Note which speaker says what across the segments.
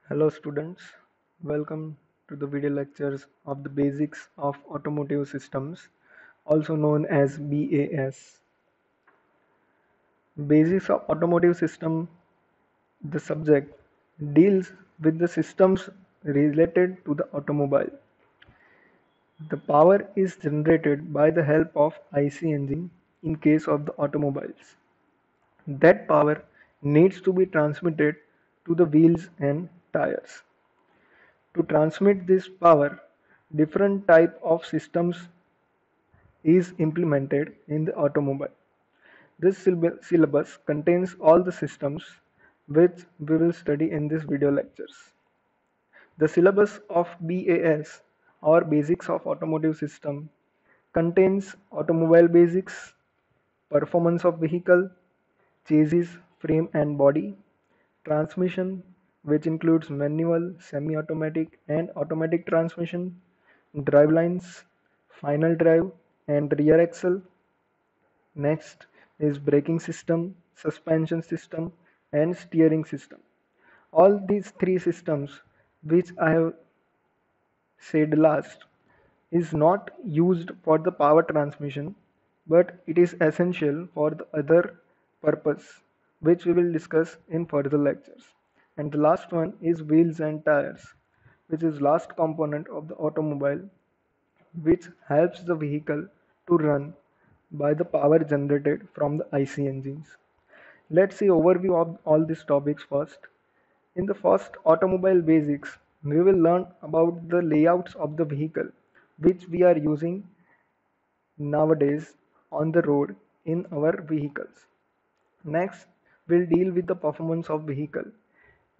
Speaker 1: Hello students, welcome to the video lectures of the basics of automotive systems, also known as BAS. Basics of automotive system, the subject deals with the systems related to the automobile. The power is generated by the help of IC engine in case of the automobiles. That power needs to be transmitted to the wheels and tires. To transmit this power, different type of systems is implemented in the automobile. This syllabus contains all the systems which we will study in this video lectures. The syllabus of BAS or Basics of Automotive System contains automobile basics, performance of vehicle, chassis, frame and body, transmission which includes manual, semi-automatic and automatic transmission, drive lines, final drive and rear axle. Next is braking system, suspension system and steering system. All these three systems which I have said last is not used for the power transmission, but it is essential for the other purpose which we will discuss in further lectures. And the last one is wheels and tires, which is last component of the automobile, which helps the vehicle to run by the power generated from the IC engines. Let's see overview of all these topics first. In the first automobile basics, we will learn about the layouts of the vehicle which we are using nowadays on the road in our vehicles. Next, we'll deal with the performance of vehicle,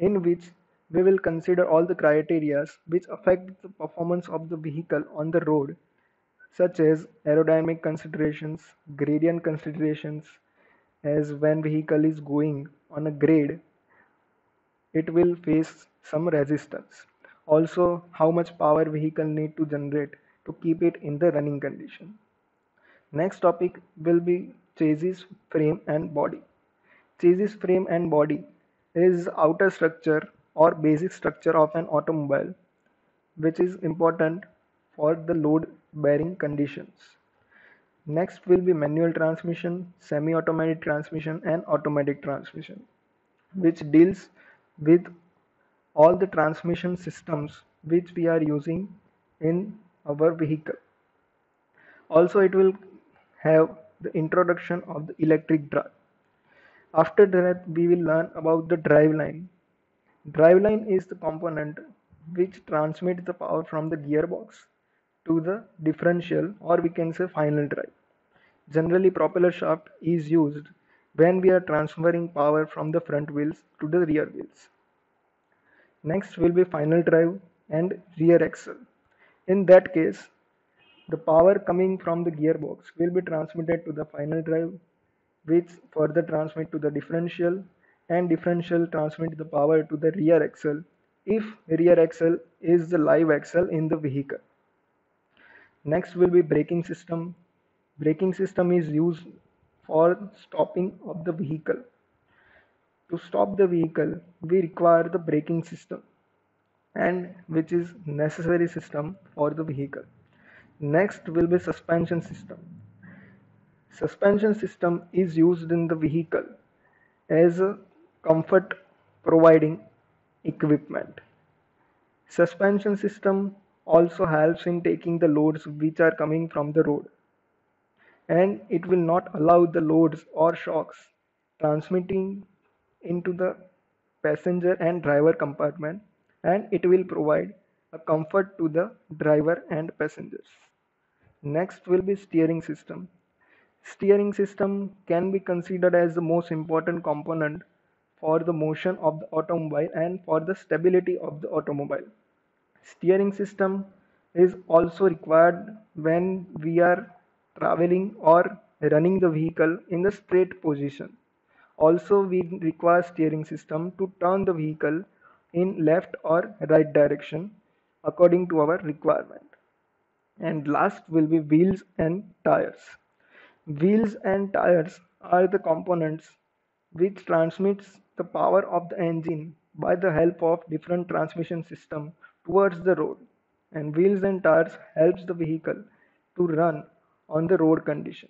Speaker 1: in which we will consider all the criteria which affect the performance of the vehicle on the road, such as aerodynamic considerations, gradient considerations, as when vehicle is going on a grade, it will face some resistance. Also, how much power vehicle need to generate to keep it in the running condition. Next topic will be chassis, frame and body. Chassis, frame and body is outer structure or basic structure of an automobile which is important for the load bearing conditions. Next will be manual transmission, semi-automatic transmission and automatic transmission, which deals with all the transmission systems which we are using in our vehicle. Also, it will have the introduction of the electric drive. After that, we will learn about the drive line. Drive line is the component which transmits the power from the gearbox to the differential, or we can say final drive. Generally, propeller shaft is used when we are transferring power from the front wheels to the rear wheels. Next will be final drive and rear axle. In that case, the power coming from the gearbox will be transmitted to the final drive, which further transmit to the differential, and differential transmit the power to the rear axle if rear axle is the live axle in the vehicle. Next will be braking system. Braking system is used for stopping of the vehicle. To stop the vehicle, we require the braking system, and which is necessary system for the vehicle. Next will be suspension system. Suspension system is used in the vehicle as a comfort providing equipment. Suspension system also helps in taking the loads which are coming from the road, and it will not allow the loads or shocks transmitting into the passenger and driver compartment, and it will provide a comfort to the driver and passengers. Next will be steering system. Steering system can be considered as the most important component for the motion of the automobile and for the stability of the automobile. Steering system is also required when we are traveling or running the vehicle in the straight position. Also, we require steering system to turn the vehicle in left or right direction according to our requirement. And last will be wheels and tires. Wheels and tires are the components which transmits the power of the engine by the help of different transmission system towards the road, and wheels and tires helps the vehicle to run on the road condition.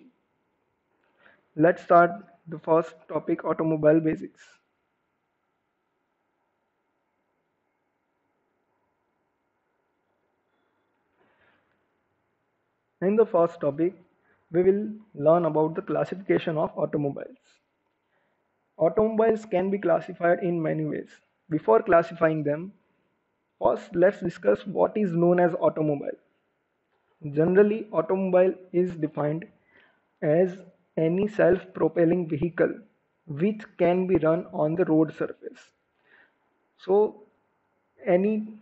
Speaker 1: Let's start the first topic, automobile basics. In the first topic, we will learn about the classification of automobiles. Automobiles can be classified in many ways. Before classifying them, first let's discuss what is known as automobile. Generally, automobile is defined as any self-propelling vehicle which can be run on the road surface. So, any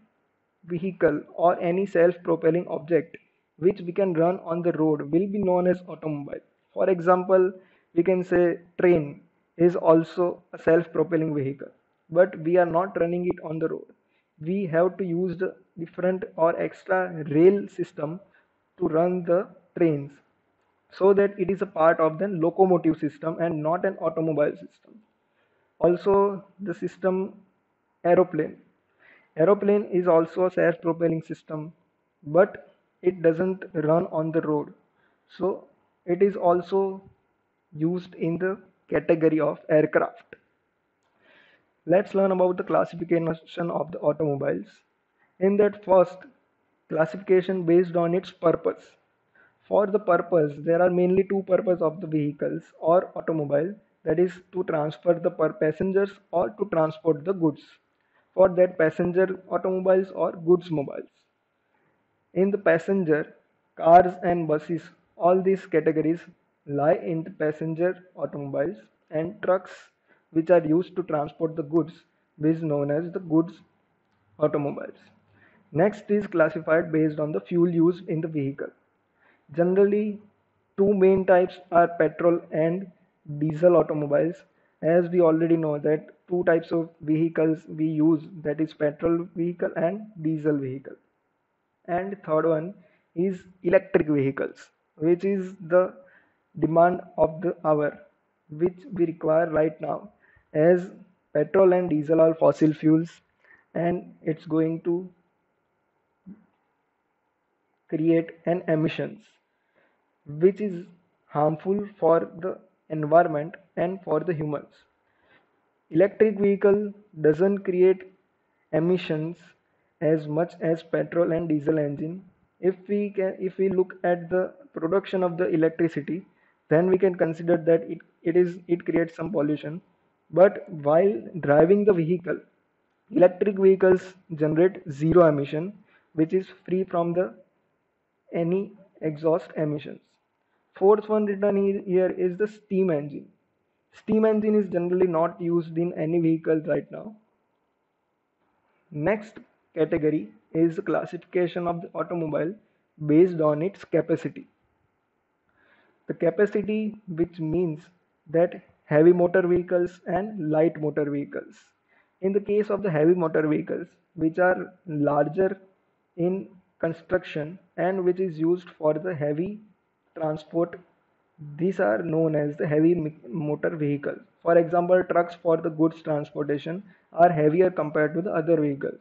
Speaker 1: vehicle or any self-propelling object which we can run on the road will be known as automobile. For example, we can say train is also a self-propelling vehicle, but we are not running it on the road. We have to use the different or extra rail system to run the trains, so that it is a part of the locomotive system and not an automobile system. Also, the system aeroplane. Aeroplane is also a self-propelling system, but it doesn't run on the road. So it is also used in the category of aircraft. Let's learn about the classification of the automobiles. In that first classification based on its purpose. For the purpose, there are mainly two purposes of the vehicles or automobile, that is to transfer the passengers or to transport the goods. For that, passenger automobiles or goods mobiles. In the passenger, cars and buses, all these categories lie in the passenger automobiles, and trucks which are used to transport the goods is known as the goods automobiles. Next is classified based on the fuel used in the vehicle. Generally, two main types are petrol and diesel automobiles. As we already know that two types of vehicles we use, that is petrol vehicle and diesel vehicle. And third one is electric vehicles, which is the demand of the hour, which we require right now, as petrol and diesel are fossil fuels, and it's going to create an emissions which is harmful for the environment and for the humans. Electric vehicle doesn't create emissions as much as petrol and diesel engine. If we look at the production of the electricity, then we can consider that it creates some pollution. But while driving the vehicle, electric vehicles generate zero emission, which is free from the any exhaust emissions. Fourth one written here is the steam engine. Steam engine is generally not used in any vehicle right now. Next category is the classification of the automobile based on its capacity. The capacity, which means that heavy motor vehicles and light motor vehicles. In the case of the heavy motor vehicles, which are larger in construction and which is used for the heavy transport, these are known as the heavy motor vehicles. For example, trucks for the goods transportation are heavier compared to the other vehicles.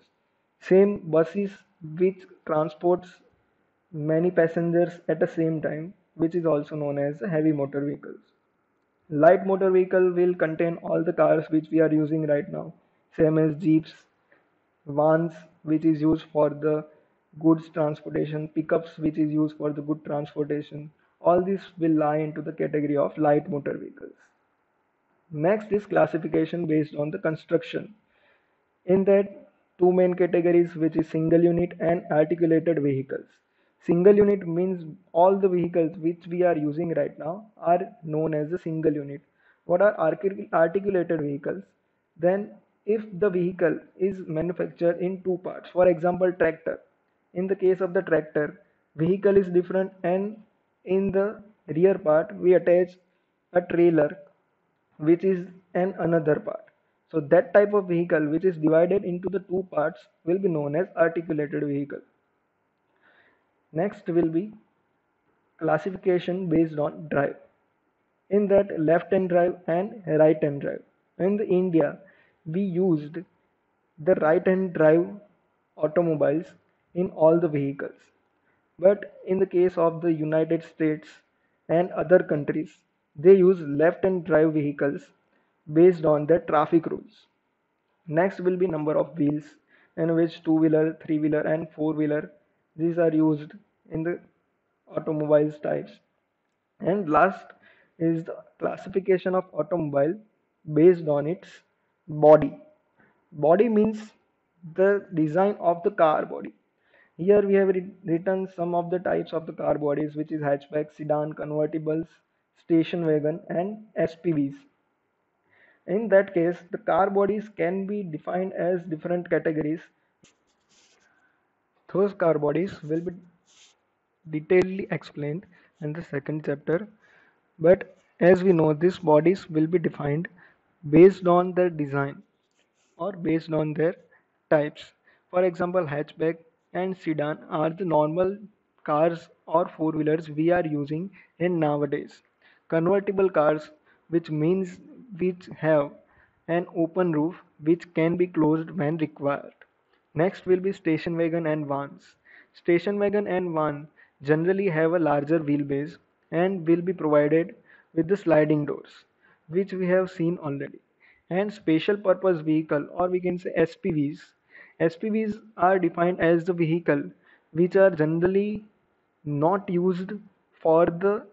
Speaker 1: Same buses which transports many passengers at the same time, which is also known as the heavy motor vehicles. Light motor vehicle will contain all the cars which we are using right now, same as jeeps, vans which is used for the goods transportation, pickups which is used for the good transportation. All these will lie into the category of light motor vehicles. Next is classification based on the construction. In that, two main categories, which is single unit and articulated vehicles. Single unit means all the vehicles which we are using right now are known as a single unit. What are articulated vehicles? Then if the vehicle is manufactured in two parts, for example tractor. In the case of the tractor, vehicle is different, and in the rear part we attach a trailer which is an another part. So that type of vehicle which is divided into the two parts will be known as articulated vehicle. Next will be classification based on drive. In that, left hand drive and right hand drive. In the India, we used the right hand drive automobiles in all the vehicles. But in the case of the United States and other countries, they use left hand drive vehicles based on their traffic rules. Next will be number of wheels, in which two-wheeler, three-wheeler, and four-wheeler these are used in the automobiles types. And last is the classification of automobile based on its body. Body means the design of the car body. Here we have written some of the types of the car bodies, which is hatchback, sedan, convertibles, station wagon, and SPVs. In that case, the car bodies can be defined as different categories. Those car bodies will be detailedly explained in the second chapter. But as we know, these bodies will be defined based on their design or based on their types. For example, hatchback and sedan are the normal cars or four wheelers we are using in nowadays. Convertible cars, which have an open roof which can be closed when required. Next will be station wagon and vans. Station wagon and van generally have a larger wheelbase and will be provided with the sliding doors, which we have seen already. And special purpose vehicle, or we can say SPVs. SPVs are defined as the vehicle which are generally not used for the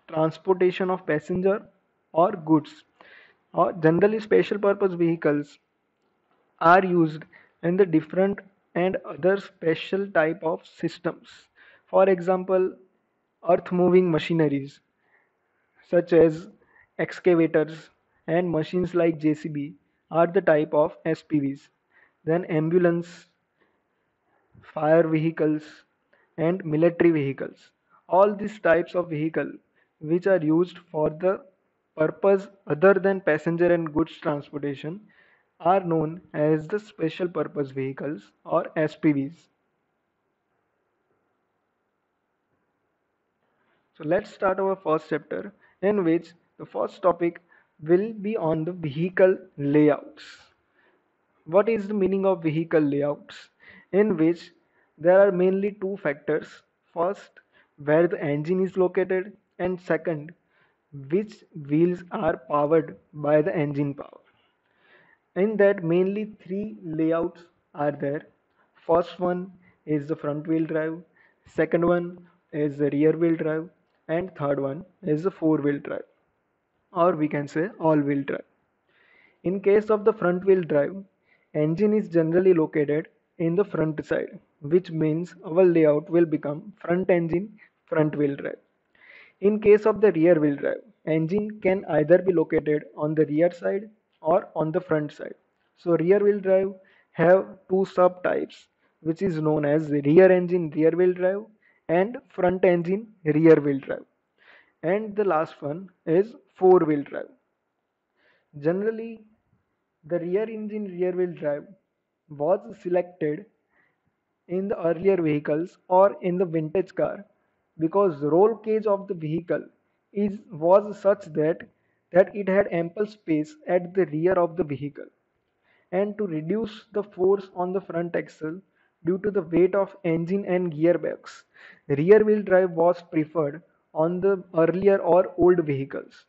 Speaker 1: transportation of passenger or goods. Or generally special purpose vehicles are used in the different and other special type of systems. For example, earth moving machineries such as excavators and machines like JCB are the type of SPVs. Then ambulance, fire vehicles, and military vehicles. All these types of vehicle which are used for the purpose other than passenger and goods transportation are known as the special purpose vehicles or SPVs. So let's start our first chapter, in which the first topic will be on the vehicle layouts. What is the meaning of vehicle layouts? In which there are mainly two factors. First, where the engine is located, and second, which wheels are powered by the engine power. In that, mainly three layouts are there. First one is the front wheel drive, second one is the rear wheel drive, and third one is the four wheel drive, or we can say all wheel drive. In case of the front wheel drive, engine is generally located in the front side, which means our layout will become front engine front wheel drive. In case of the rear wheel drive, engine can either be located on the rear side or on the front side. So rear wheel drive have two subtypes, which is known as rear engine rear wheel drive and front engine rear wheel drive. And the last one is four wheel drive. Generally, the rear engine rear wheel drive was selected in the earlier vehicles or in the vintage car because the roll cage of the vehicle was such that it had ample space at the rear of the vehicle, and to reduce the force on the front axle due to the weight of engine and gearbox, rear wheel drive was preferred on the earlier or old vehicles.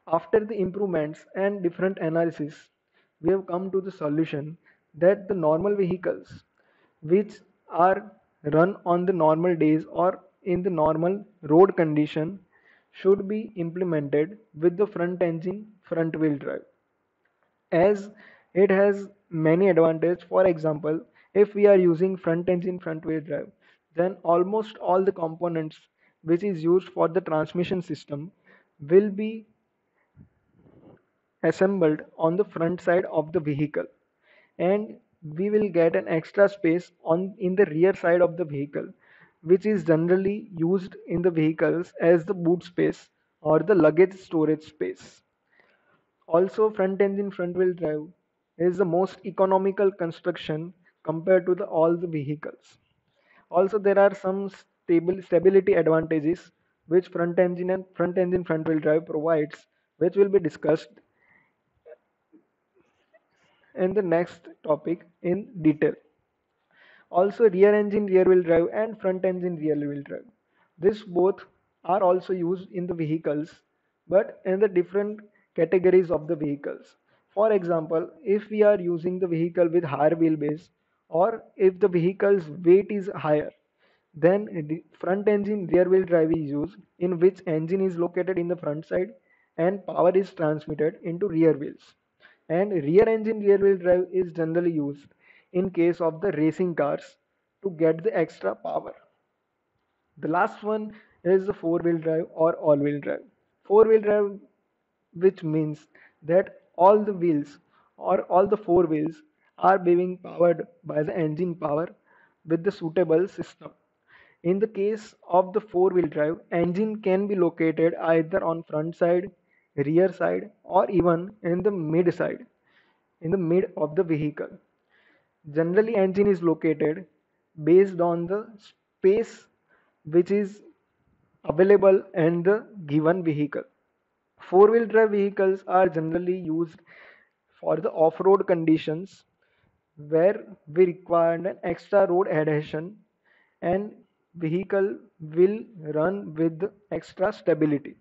Speaker 1: After the improvements and different analysis, we have come to the solution that the normal vehicles which are run on the normal days or in the normal road condition should be implemented with the front engine front wheel drive, as it has many advantages. For example, if we are using front engine front wheel drive, then almost all the components which is used for the transmission system will be assembled on the front side of the vehicle, and we will get an extra space on in the rear side of the vehicle, which is generally used in the vehicles as the boot space or the luggage storage space. Also, front engine front wheel drive is the most economical construction compared to all the vehicles. Also, there are some stability advantages which front engine front wheel drive provides, which will be discussed in the next topic in detail. Also, rear engine rear wheel drive and front engine rear wheel drive. This both are also used in the vehicles, but in the different categories of the vehicles. For example, if we are using the vehicle with higher wheelbase, or if the vehicle's weight is higher, then the front engine rear wheel drive is used, in which engine is located in the front side and power is transmitted into rear wheels. And rear engine rear wheel drive is generally used in case of the racing cars to get the extra power. The last one is the four wheel drive or all wheel drive. Four wheel drive, which means that all the wheels or all the four wheels are being powered by the engine power with the suitable system. In the case of the four wheel drive, engine can be located either on front side, rear side, or even in the mid side, in the mid of the vehicle. Generally, engine is located based on the space which is available in the given vehicle. Four-wheel drive vehicles are generally used for the off-road conditions where we require an extra road adhesion and vehicle will run with extra stability.